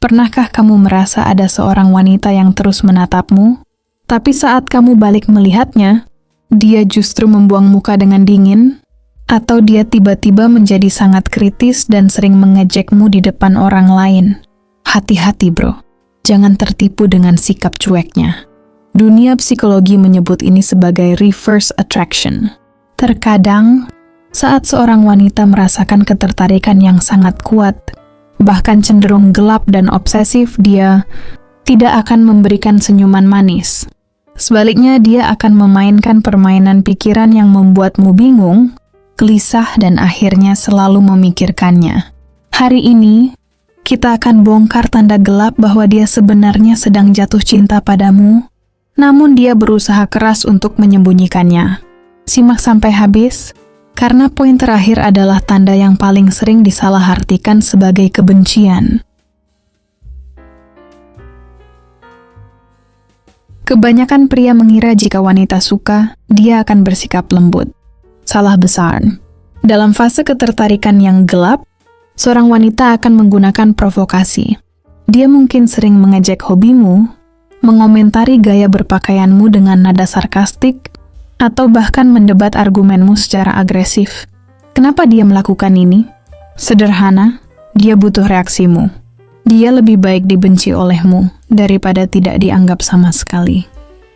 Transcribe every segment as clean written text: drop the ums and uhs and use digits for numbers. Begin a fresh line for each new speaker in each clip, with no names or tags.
Pernahkah kamu merasa ada seorang wanita yang terus menatapmu, tapi saat kamu balik melihatnya, dia justru membuang muka dengan dingin, atau dia tiba-tiba menjadi sangat kritis dan sering mengejekmu di depan orang lain? Hati-hati bro, jangan tertipu dengan sikap cueknya. Dunia psikologi menyebut ini sebagai reverse attraction. Terkadang, saat seorang wanita merasakan ketertarikan yang sangat kuat, bahkan cenderung gelap dan obsesif, dia tidak akan memberikan senyuman manis. Sebaliknya, dia akan memainkan permainan pikiran yang membuatmu bingung, gelisah, dan akhirnya selalu memikirkannya. Hari ini, kita akan bongkar tanda gelap bahwa dia sebenarnya sedang jatuh cinta padamu, namun dia berusaha keras untuk menyembunyikannya. Simak sampai habis, karena poin terakhir adalah tanda yang paling sering disalahartikan sebagai kebencian. Kebanyakan pria mengira jika wanita suka, dia akan bersikap lembut. Salah besar. Dalam fase ketertarikan yang gelap, seorang wanita akan menggunakan provokasi. Dia mungkin sering mengejek hobimu, mengomentari gaya berpakaianmu dengan nada sarkastik, atau bahkan mendebat argumenmu secara agresif. Kenapa dia melakukan ini? Sederhana, dia butuh reaksimu. Dia lebih baik dibenci olehmu daripada tidak dianggap sama sekali.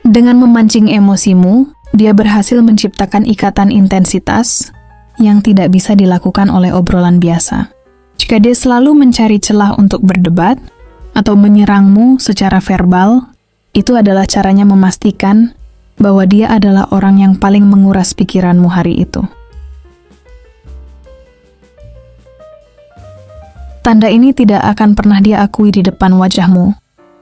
Dengan memancing emosimu, dia berhasil menciptakan ikatan intensitas yang tidak bisa dilakukan oleh obrolan biasa. Jika dia selalu mencari celah untuk berdebat atau menyerangmu secara verbal, itu adalah caranya memastikan bahwa dia adalah orang yang paling menguras pikiranmu hari itu. Tanda ini tidak akan pernah dia akui di depan wajahmu.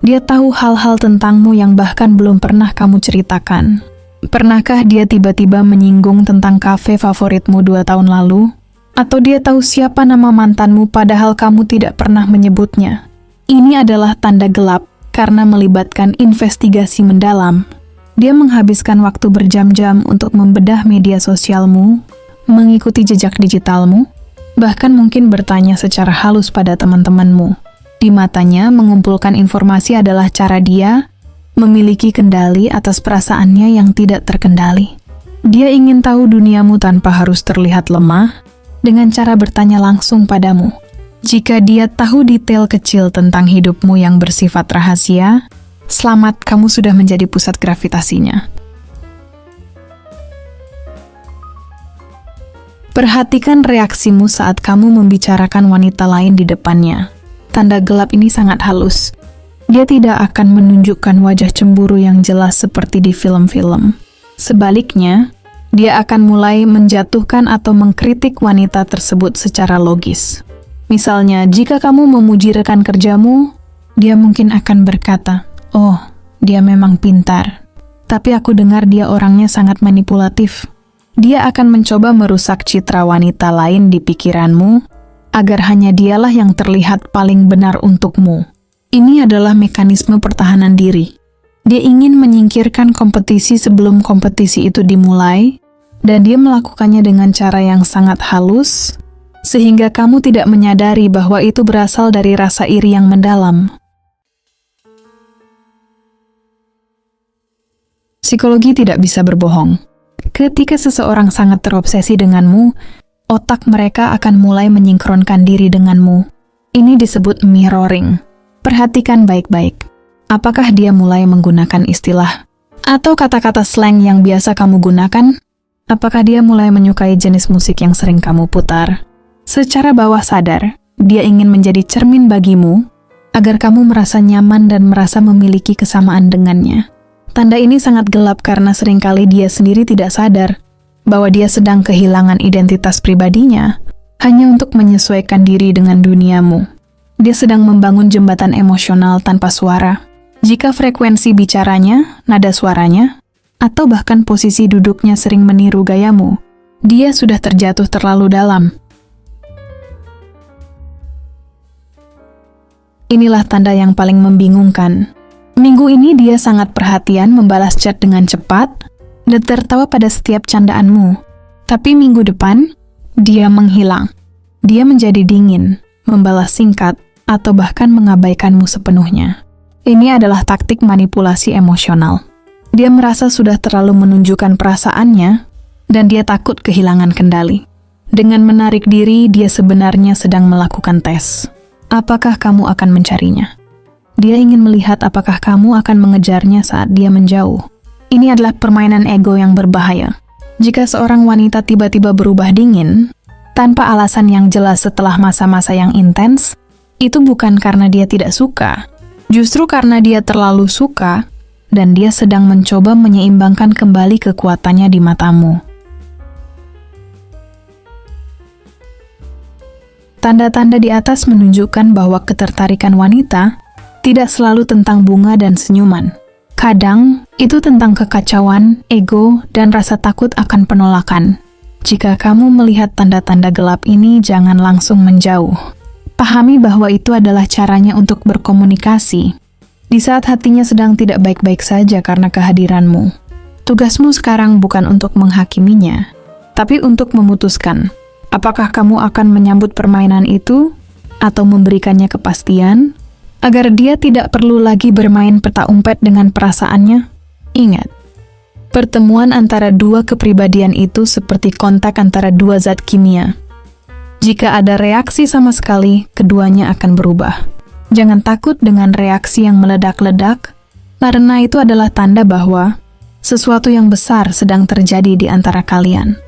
Dia tahu hal-hal tentangmu yang bahkan belum pernah kamu ceritakan. Pernahkah dia tiba-tiba menyinggung tentang kafe favoritmu 2 tahun lalu? Atau dia tahu siapa nama mantanmu padahal kamu tidak pernah menyebutnya? Ini adalah tanda gelap karena melibatkan investigasi mendalam. Dia menghabiskan waktu berjam-jam untuk membedah media sosialmu, mengikuti jejak digitalmu, bahkan mungkin bertanya secara halus pada teman-temanmu. Di matanya, mengumpulkan informasi adalah cara dia memiliki kendali atas perasaannya yang tidak terkendali. Dia ingin tahu duniamu tanpa harus terlihat lemah, dengan cara bertanya langsung padamu. Jika dia tahu detail kecil tentang hidupmu yang bersifat rahasia, selamat, kamu sudah menjadi pusat gravitasinya. Perhatikan reaksimu saat kamu membicarakan wanita lain di depannya. Tanda gelap ini sangat halus. Dia tidak akan menunjukkan wajah cemburu yang jelas seperti di film-film. Sebaliknya, dia akan mulai menjatuhkan atau mengkritik wanita tersebut secara logis. Misalnya, jika kamu memuji rekan kerjamu, dia mungkin akan berkata, "Oh, dia memang pintar. Tapi aku dengar dia orangnya sangat manipulatif." Dia akan mencoba merusak citra wanita lain di pikiranmu, agar hanya dialah yang terlihat paling benar untukmu. Ini adalah mekanisme pertahanan diri. Dia ingin menyingkirkan kompetisi sebelum kompetisi itu dimulai, dan dia melakukannya dengan cara yang sangat halus, sehingga kamu tidak menyadari bahwa itu berasal dari rasa iri yang mendalam. Psikologi tidak bisa berbohong. Ketika seseorang sangat terobsesi denganmu, otak mereka akan mulai menyingkronkan diri denganmu. Ini disebut mirroring. Perhatikan baik-baik. Apakah dia mulai menggunakan istilah atau kata-kata slang yang biasa kamu gunakan? Apakah dia mulai menyukai jenis musik yang sering kamu putar? Secara bawah sadar, dia ingin menjadi cermin bagimu agar kamu merasa nyaman dan merasa memiliki kesamaan dengannya. Tanda ini sangat gelap karena seringkali dia sendiri tidak sadar bahwa dia sedang kehilangan identitas pribadinya hanya untuk menyesuaikan diri dengan duniamu. Dia sedang membangun jembatan emosional tanpa suara. Jika frekuensi bicaranya, nada suaranya, atau bahkan posisi duduknya sering meniru gayamu, dia sudah terjatuh terlalu dalam. Inilah tanda yang paling membingungkan. Minggu ini dia sangat perhatian membalas chat dengan cepat dan tertawa pada setiap candaanmu. Tapi minggu depan, dia menghilang. Dia menjadi dingin, membalas singkat, atau bahkan mengabaikanmu sepenuhnya. Ini adalah taktik manipulasi emosional. Dia merasa sudah terlalu menunjukkan perasaannya, dan dia takut kehilangan kendali. Dengan menarik diri, dia sebenarnya sedang melakukan tes. Apakah kamu akan mencarinya? Dia ingin melihat apakah kamu akan mengejarnya saat dia menjauh. Ini adalah permainan ego yang berbahaya. Jika seorang wanita tiba-tiba berubah dingin, tanpa alasan yang jelas setelah masa-masa yang intens, itu bukan karena dia tidak suka. Justru karena dia terlalu suka, dan dia sedang mencoba menyeimbangkan kembali kekuatannya di matamu. Tanda-tanda di atas menunjukkan bahwa ketertarikan wanita tidak selalu tentang bunga dan senyuman. Kadang, itu tentang kekacauan, ego, dan rasa takut akan penolakan. Jika kamu melihat tanda-tanda gelap ini, jangan langsung menjauh. Pahami bahwa itu adalah caranya untuk berkomunikasi. Di saat hatinya sedang tidak baik-baik saja karena kehadiranmu. Tugasmu sekarang bukan untuk menghakiminya, tapi untuk memutuskan. Apakah kamu akan menyambut permainan itu, atau memberikannya kepastian, agar dia tidak perlu lagi bermain peta umpet dengan perasaannya? Ingat, pertemuan antara dua kepribadian itu seperti kontak antara dua zat kimia. Jika ada reaksi sama sekali, keduanya akan berubah. Jangan takut dengan reaksi yang meledak-ledak, karena itu adalah tanda bahwa sesuatu yang besar sedang terjadi di antara kalian.